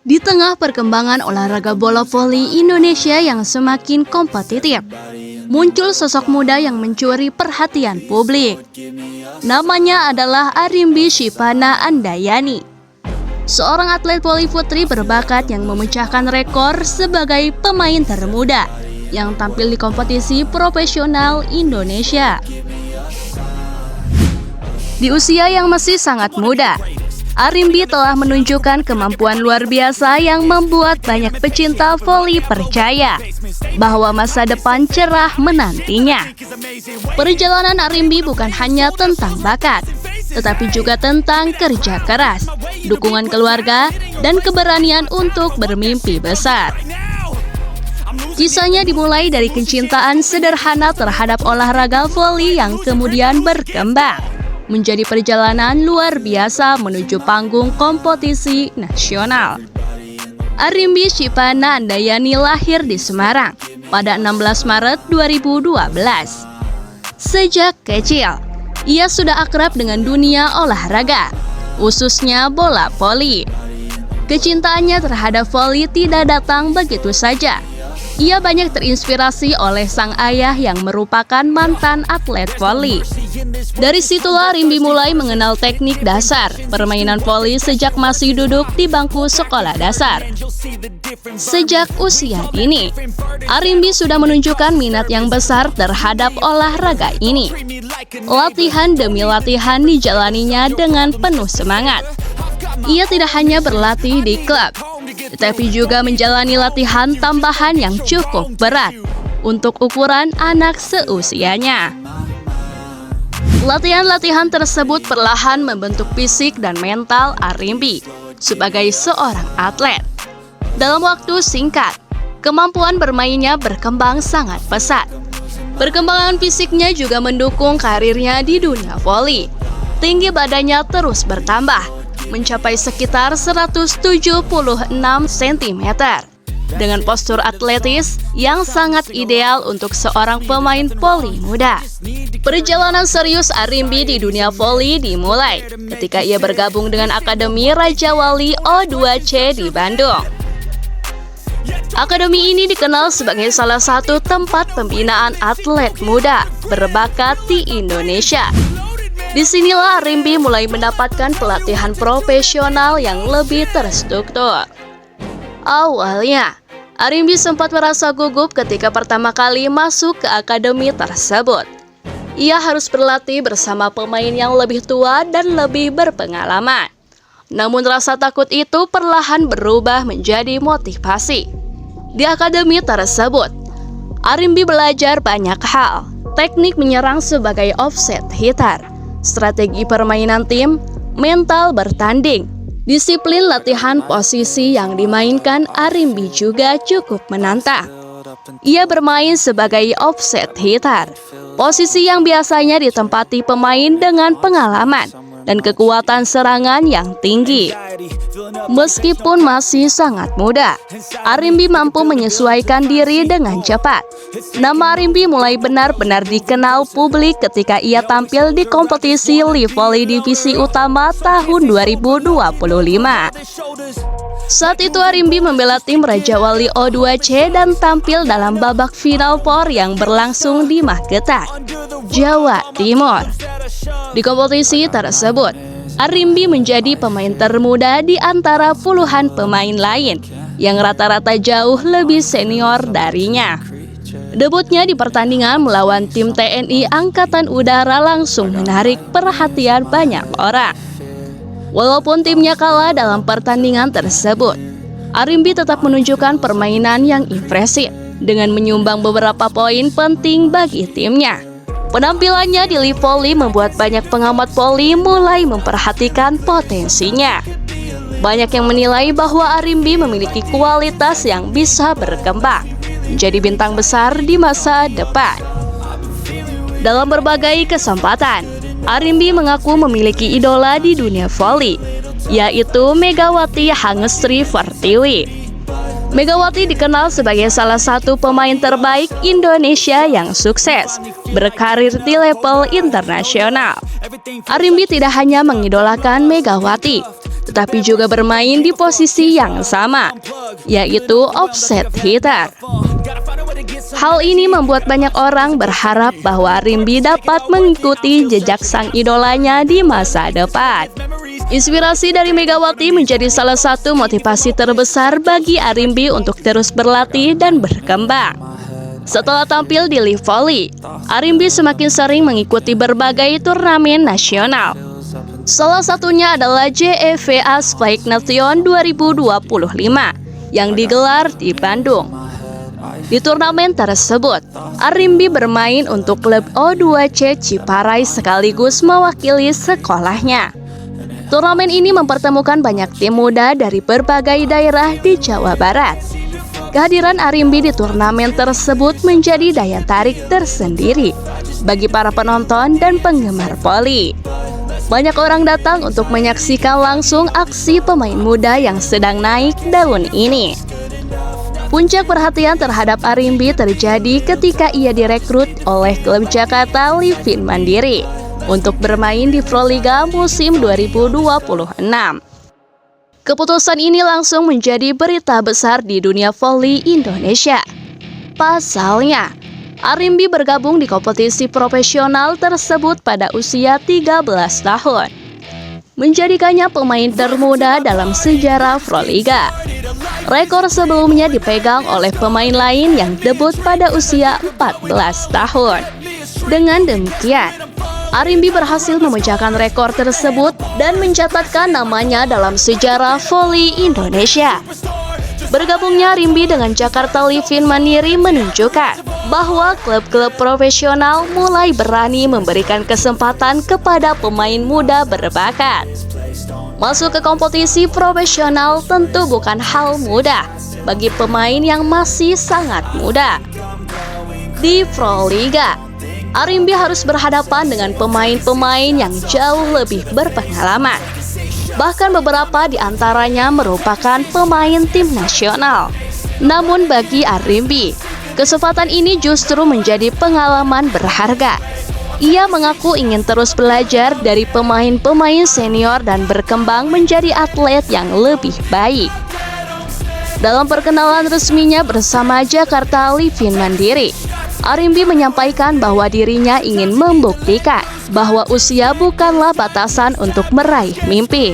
Di tengah perkembangan olahraga bola voli Indonesia yang semakin kompetitif, muncul sosok muda yang mencuri perhatian publik. Namanya adalah Arimbi Shivana Andayani, seorang atlet voli putri berbakat yang memecahkan rekor sebagai pemain termuda yang tampil di kompetisi profesional Indonesia. Di usia yang masih sangat muda, Arimbi telah menunjukkan kemampuan luar biasa yang membuat banyak pecinta voli percaya bahwa masa depan cerah menantinya. Perjalanan Arimbi bukan hanya tentang bakat, tetapi juga tentang kerja keras, dukungan keluarga, dan keberanian untuk bermimpi besar. Kisahnya dimulai dari kecintaan sederhana terhadap olahraga voli yang kemudian berkembang menjadi perjalanan luar biasa menuju panggung kompetisi nasional. Arimbi Shivana Andayani lahir di Semarang pada 16 Maret 2012. Sejak kecil, ia sudah akrab dengan dunia olahraga, khususnya bola voli. Kecintaannya terhadap voli tidak datang begitu saja. Ia banyak terinspirasi oleh sang ayah yang merupakan mantan atlet voli. Dari situlah Arimbi mulai mengenal teknik dasar permainan voli sejak masih duduk di bangku sekolah dasar. Sejak usia dini, Arimbi sudah menunjukkan minat yang besar terhadap olahraga ini. Latihan demi latihan dijalaninya dengan penuh semangat. Ia tidak hanya berlatih di klub, tetapi juga menjalani latihan tambahan yang cukup berat untuk ukuran anak seusianya. Latihan-latihan tersebut perlahan membentuk fisik dan mental Arimbi sebagai seorang atlet. Dalam waktu singkat, kemampuan bermainnya berkembang sangat pesat. Perkembangan fisiknya juga mendukung karirnya di dunia voli. Tinggi badannya terus bertambah, mencapai sekitar 176 cm. Dengan postur atletis yang sangat ideal untuk seorang pemain voli muda. Perjalanan serius Arimbi di dunia voli dimulai ketika ia bergabung dengan Akademi Raja Wali O2C di Bandung. Akademi ini dikenal sebagai salah satu tempat pembinaan atlet muda berbakat di Indonesia. Disinilah Arimbi mulai mendapatkan pelatihan profesional yang lebih terstruktur. Awalnya, Arimbi sempat merasa gugup ketika pertama kali masuk ke akademi tersebut. Ia harus berlatih bersama pemain yang lebih tua dan lebih berpengalaman. Namun rasa takut itu perlahan berubah menjadi motivasi. Di akademi tersebut, Arimbi belajar banyak hal, teknik menyerang sebagai offset hitter, strategi permainan tim, mental bertanding, disiplin latihan posisi yang dimainkan Arimbi juga cukup menantang. Ia bermain sebagai offset hitter, posisi yang biasanya ditempati pemain dengan pengalaman dan kekuatan serangan yang tinggi. Meskipun masih sangat muda, Arimbi mampu menyesuaikan diri dengan cepat. Nama Arimbi mulai benar-benar dikenal publik ketika ia tampil di kompetisi Live Volley Divisi Utama tahun 2025. Saat itu Arimbi membela tim Raja Wali O2C dan tampil dalam babak final POR yang berlangsung di Magetan, Jawa Timur. Di kompetisi tersebut, Arimbi menjadi pemain termuda di antara puluhan pemain lain yang rata-rata jauh lebih senior darinya. Debutnya di pertandingan melawan tim TNI Angkatan Udara langsung menarik perhatian banyak orang. Walaupun timnya kalah dalam pertandingan tersebut, Arimbi tetap menunjukkan permainan yang impresif dengan menyumbang beberapa poin penting bagi timnya. Penampilannya di Live Volley membuat banyak pengamat voli mulai memperhatikan potensinya. Banyak yang menilai bahwa Arimbi memiliki kualitas yang bisa berkembang menjadi bintang besar di masa depan. Dalam berbagai kesempatan, Arimbi mengaku memiliki idola di dunia voli, yaitu Megawati Hangestri Pertiwi. Megawati dikenal sebagai salah satu pemain terbaik Indonesia yang sukses berkarir di level internasional. Arimbi tidak hanya mengidolakan Megawati, tetapi juga bermain di posisi yang sama, yaitu offset hitter. Hal ini membuat banyak orang berharap bahwa Arimbi dapat mengikuti jejak sang idolanya di masa depan. Inspirasi dari Megawati menjadi salah satu motivasi terbesar bagi Arimbi untuk terus berlatih dan berkembang. Setelah tampil di Live Volley, Arimbi semakin sering mengikuti berbagai turnamen nasional. Salah satunya adalah JEVA Spike Nation 2025 yang digelar di Bandung. Di turnamen tersebut, Arimbi bermain untuk klub O2C Ciparai sekaligus mewakili sekolahnya. Turnamen ini mempertemukan banyak tim muda dari berbagai daerah di Jawa Barat. Kehadiran Arimbi di turnamen tersebut menjadi daya tarik tersendiri bagi para penonton dan penggemar voli. Banyak orang datang untuk menyaksikan langsung aksi pemain muda yang sedang naik daun ini. Puncak perhatian terhadap Arimbi terjadi ketika ia direkrut oleh klub Jakarta Livin Mandiri untuk bermain di Proliga musim 2026. Keputusan ini langsung menjadi berita besar di dunia voli Indonesia. Pasalnya, Arimbi bergabung di kompetisi profesional tersebut pada usia 13 tahun, menjadikannya pemain termuda dalam sejarah Proliga. Rekor sebelumnya dipegang oleh pemain lain yang debut pada usia 14 tahun. Dengan demikian, Arimbi berhasil memecahkan rekor tersebut dan mencatatkan namanya dalam sejarah voli Indonesia. Bergabungnya Arimbi dengan Jakarta Livin Mandiri menunjukkan bahwa klub-klub profesional mulai berani memberikan kesempatan kepada pemain muda berbakat. Masuk ke kompetisi profesional tentu bukan hal mudah bagi pemain yang masih sangat muda. Di Proliga, Arimbi harus berhadapan dengan pemain-pemain yang jauh lebih berpengalaman. Bahkan beberapa di antaranya merupakan pemain tim nasional. Namun bagi Arimbi, kesempatan ini justru menjadi pengalaman berharga. Ia mengaku ingin terus belajar dari pemain-pemain senior dan berkembang menjadi atlet yang lebih baik. Dalam perkenalan resminya bersama Jakarta Livin Mandiri, Arimbi menyampaikan bahwa dirinya ingin membuktikan bahwa usia bukanlah batasan untuk meraih mimpi.